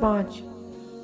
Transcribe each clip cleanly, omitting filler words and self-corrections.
5,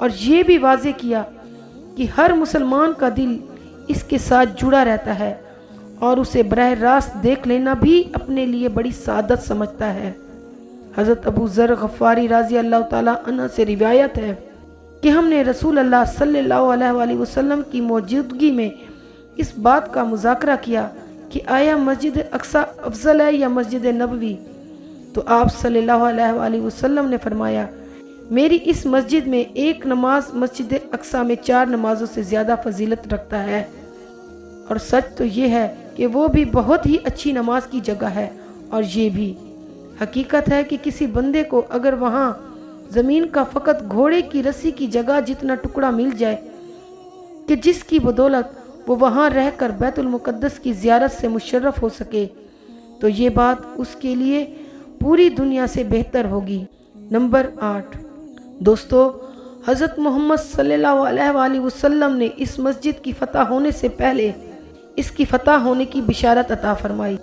اور یہ بھی واضح کیا کہ ہر مسلمان کا دل اس کے ساتھ جڑا رہتا ہے اور اسے براہ راست دیکھ لینا بھی اپنے لیے بڑی سعادت سمجھتا ہے۔ حضرت ابو ذر غفاری رضی اللہ تعالیٰ عنہ سے روایت ہے کہ ہم نے رسول اللہ صلی اللہ علیہ وآلہ وسلم کی موجودگی میں اس بات کا مذاکرہ کیا کہ آیا مسجد اقصی افضل ہے یا مسجد نبوی؟ تو آپ صلی اللہ علیہ وآلہ وسلم نے فرمایا، میری اس مسجد میں ایک نماز مسجد اقصی میں 4 نمازوں سے زیادہ فضیلت رکھتا ہے، اور سچ تو یہ ہے کہ وہ بھی بہت ہی اچھی نماز کی جگہ ہے۔ اور یہ بھی حقیقت ہے کہ کسی بندے کو اگر وہاں زمین کا فقط گھوڑے کی رسی کی جگہ جتنا ٹکڑا مل جائے کہ جس کی بدولت وہ وہاں رہ کر بیت المقدس کی زیارت سے مشرف ہو سکے، تو یہ بات اس کے لیے پوری دنیا سے بہتر ہوگی۔ نمبر 8، دوستو، حضرت محمد صلی اللہ علیہ وآلہ وسلم نے اس مسجد کی فتح ہونے سے پہلے اس کی فتح ہونے کی بشارت عطا فرمائی،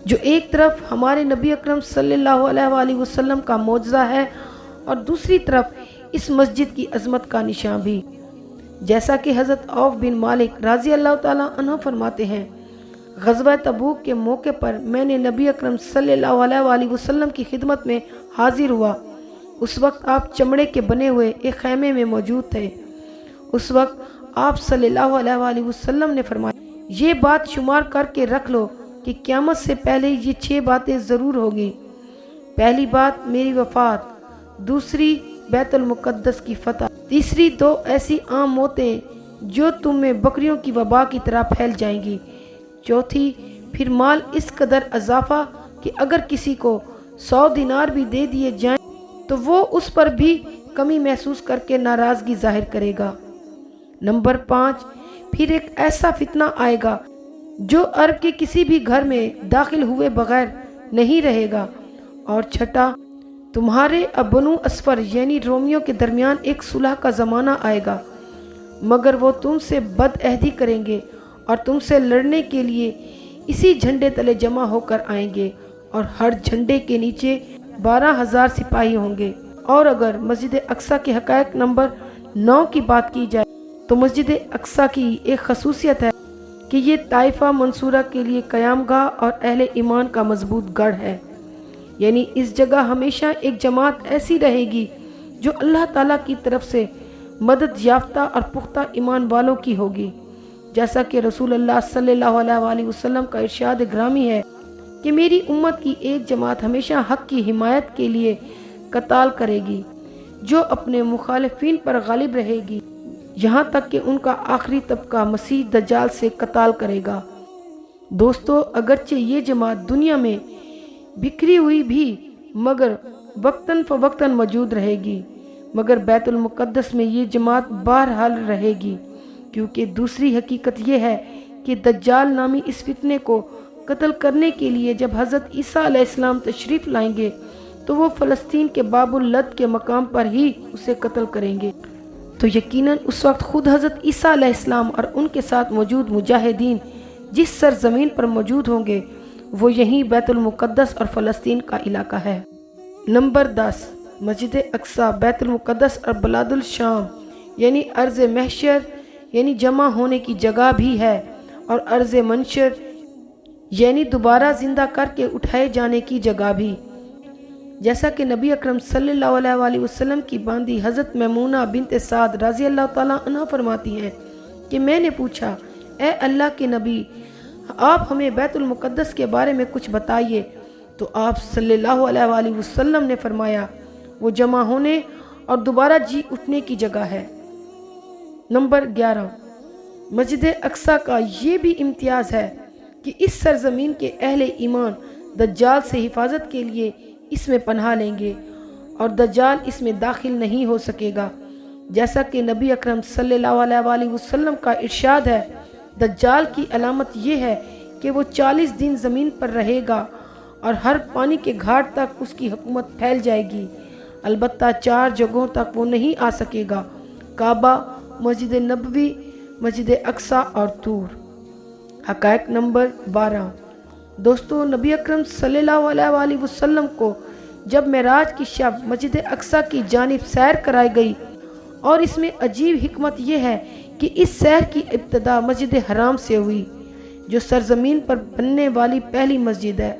جو ایک طرف ہمارے نبی اکرم صلی اللہ علیہ وآلہ وسلم کا معجزہ ہے اور دوسری طرف اس مسجد کی عظمت کا نشان بھی۔ جیسا کہ حضرت عوف بن مالک رضی اللہ تعالیٰ عنہ فرماتے ہیں، غزوہ تبوک کے موقع پر میں نے نبی اکرم صلی اللہ علیہ وآلہ وسلم کی خدمت میں حاضر ہوا۔ اس وقت آپ چمڑے کے بنے ہوئے ایک خیمے میں موجود تھے۔ اس وقت آپ صلی اللہ علیہ وآلہ وسلم نے فرمایا، یہ بات شمار کر کے رکھ لو کہ قیامت سے پہلے یہ 6 باتیں ضرور ہوگی۔ پہلی بات میری وفات، دوسری بیت المقدس کی فتح، تیسری 2 ایسی عام موتیں جو تم میں بکریوں کی وبا کی طرح پھیل جائیں گی، چوتھی پھر مال اس قدر اضافہ کہ اگر کسی کو 100 دینار بھی دے دیے جائیں تو وہ اس پر بھی کمی محسوس کر کے ناراضگی ظاہر کرے گا۔ نمبر 5، پھر ایک ایسا فتنہ آئے گا جو عرب کے کسی بھی گھر میں داخل ہوئے بغیر نہیں رہے گا۔ اور چھٹا، تمہارے بنو اسفر یعنی رومیوں کے درمیان ایک صلح کا زمانہ آئے گا، مگر وہ تم سے بد عہدی کریں گے اور تم سے لڑنے کے لیے اسی جھنڈے تلے جمع ہو کر آئیں گے، اور ہر جھنڈے کے نیچے 12,000 سپاہی ہوں گے۔ اور اگر مسجد اقصی کے حقائق نمبر 9 کی بات کی جائے تو مسجد اقصی کی ایک خصوصیت ہے کہ یہ طائفہ منصورہ کے لیے قیام گاہ اور اہل ایمان کا مضبوط گڑھ ہے، یعنی اس جگہ ہمیشہ ایک جماعت ایسی رہے گی جو اللہ تعالیٰ کی طرف سے مدد یافتہ اور پختہ ایمان والوں کی ہوگی، جیسا کہ رسول اللہ صلی اللہ علیہ وآلہ وسلم کا ارشاد گرامی ہے کہ میری امت کی ایک جماعت ہمیشہ حق کی حمایت کے لیے قتال کرے گی، جو اپنے مخالفین پر غالب رہے گی، یہاں تک کہ ان کا آخری طبقہ مسیح دجال سے قتال کرے گا۔ دوستو، اگرچہ یہ جماعت دنیا میں بکھری ہوئی بھی مگر وقتاً فوقتاً موجود رہے گی، مگر بیت المقدس میں یہ جماعت بہرحال رہے گی، کیونکہ دوسری حقیقت یہ ہے کہ دجال نامی اس فتنے کو قتل کرنے کے لیے جب حضرت عیسیٰ علیہ السلام تشریف لائیں گے تو وہ فلسطین کے باب اللد کے مقام پر ہی اسے قتل کریں گے، تو یقیناً اس وقت خود حضرت عیسیٰ علیہ السلام اور ان کے ساتھ موجود مجاہدین جس سرزمین پر موجود ہوں گے وہ یہی بیت المقدس اور فلسطین کا علاقہ ہے۔ نمبر 10، مسجد اقصی بیت المقدس اور بلاد الشام یعنی ارض محشر یعنی جمع ہونے کی جگہ بھی ہے، اور ارض منشر یعنی دوبارہ زندہ کر کے اٹھائے جانے کی جگہ بھی، جیسا کہ نبی اکرم صلی اللہ علیہ وآلہ وسلم کی باندی حضرت میمونہ بنت سعد رضی اللہ تعالیٰ عنہ فرماتی ہیں کہ میں نے پوچھا، اے اللہ کے نبی، آپ ہمیں بیت المقدس کے بارے میں کچھ بتائیے، تو آپ صلی اللہ علیہ وآلہ وسلم نے فرمایا، وہ جمع ہونے اور دوبارہ جی اٹھنے کی جگہ ہے۔ نمبر 11، مسجد اقصی کا یہ بھی امتیاز ہے کہ اس سرزمین کے اہل ایمان دجال سے حفاظت کے لیے اس میں پناہ لیں گے اور دجال اس میں داخل نہیں ہو سکے گا، جیسا کہ نبی اکرم صلی اللہ علیہ وآلہ وسلم کا ارشاد ہے، دجال کی علامت یہ ہے کہ وہ 40 دن زمین پر رہے گا اور ہر پانی کے گھاٹ تک اس کی حکومت پھیل جائے گی، البتہ 4 جگہوں تک وہ نہیں آ سکے گا، کعبہ، مسجد نبوی، مسجد اقصی اور طور۔ حقائق نمبر 12، دوستو، نبی اکرم صلی اللہ علیہ وآلہ وسلم کو جب معراج کی شب مسجد اقصی کی جانب سیر کرائی گئی اور اس میں عجیب حکمت یہ ہے کہ اس سیر کی ابتدا مسجد حرام سے ہوئی، جو سرزمین پر بننے والی پہلی مسجد ہے،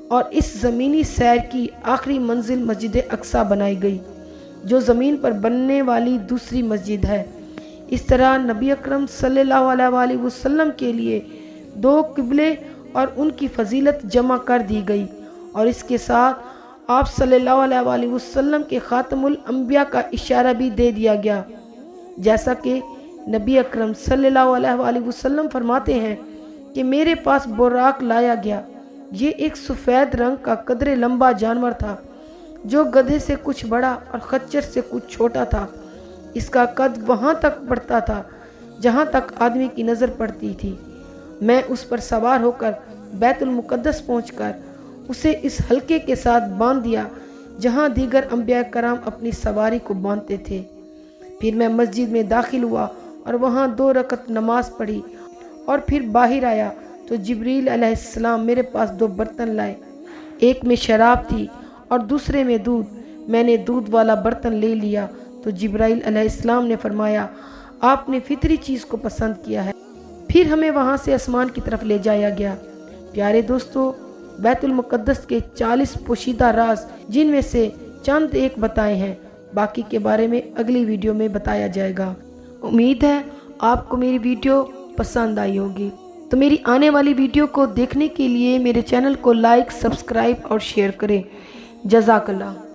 اور اس زمینی سیر کی آخری منزل مسجد اقصی بنائی گئی، جو زمین پر بننے والی دوسری مسجد ہے۔ اس طرح نبی اکرم صلی اللہ علیہ وسلم کے لیے دو قبلے اور ان کی فضیلت جمع کر دی گئی، اور اس کے ساتھ آپ صلی اللہ علیہ وسلم کے خاتم الانبیاء کا اشارہ بھی دے دیا گیا، جیسا کہ نبی اکرم صلی اللہ علیہ وسلم فرماتے ہیں کہ میرے پاس براق لایا گیا۔ یہ ایک سفید رنگ کا قدرے لمبا جانور تھا، جو گدھے سے کچھ بڑا اور خچر سے کچھ چھوٹا تھا۔ اس کا قد وہاں تک بڑھتا تھا جہاں تک آدمی کی نظر پڑتی تھی۔ میں اس پر سوار ہو کر بیت المقدس پہنچ کر اسے اس حلقے کے ساتھ باندھ دیا جہاں دیگر انبیاء کرام اپنی سواری کو باندھتے تھے۔ پھر میں مسجد میں داخل ہوا اور وہاں 2 رکعت نماز پڑھی، اور پھر باہر آیا تو جبریل علیہ السلام میرے پاس 2 برتن لائے، ایک میں شراب تھی اور دوسرے میں دودھ۔ میں نے دودھ والا برتن لے لیا تو جبرائیل علیہ السلام نے فرمایا، آپ نے فطری چیز کو پسند کیا ہے۔ پھر ہمیں وہاں سے آسمان کی طرف لے جایا گیا۔ پیارے دوستو، بیت المقدس کے 40 پوشیدہ راز، جن میں سے چند ایک بتائے ہیں، باقی کے بارے میں اگلی ویڈیو میں بتایا جائے گا۔ امید ہے آپ کو میری ویڈیو پسند آئی ہوگی، تو میری آنے والی ویڈیو کو دیکھنے کے لیے میرے چینل کو لائک، سبسکرائب اور شیئر کریں۔ جزاک اللہ۔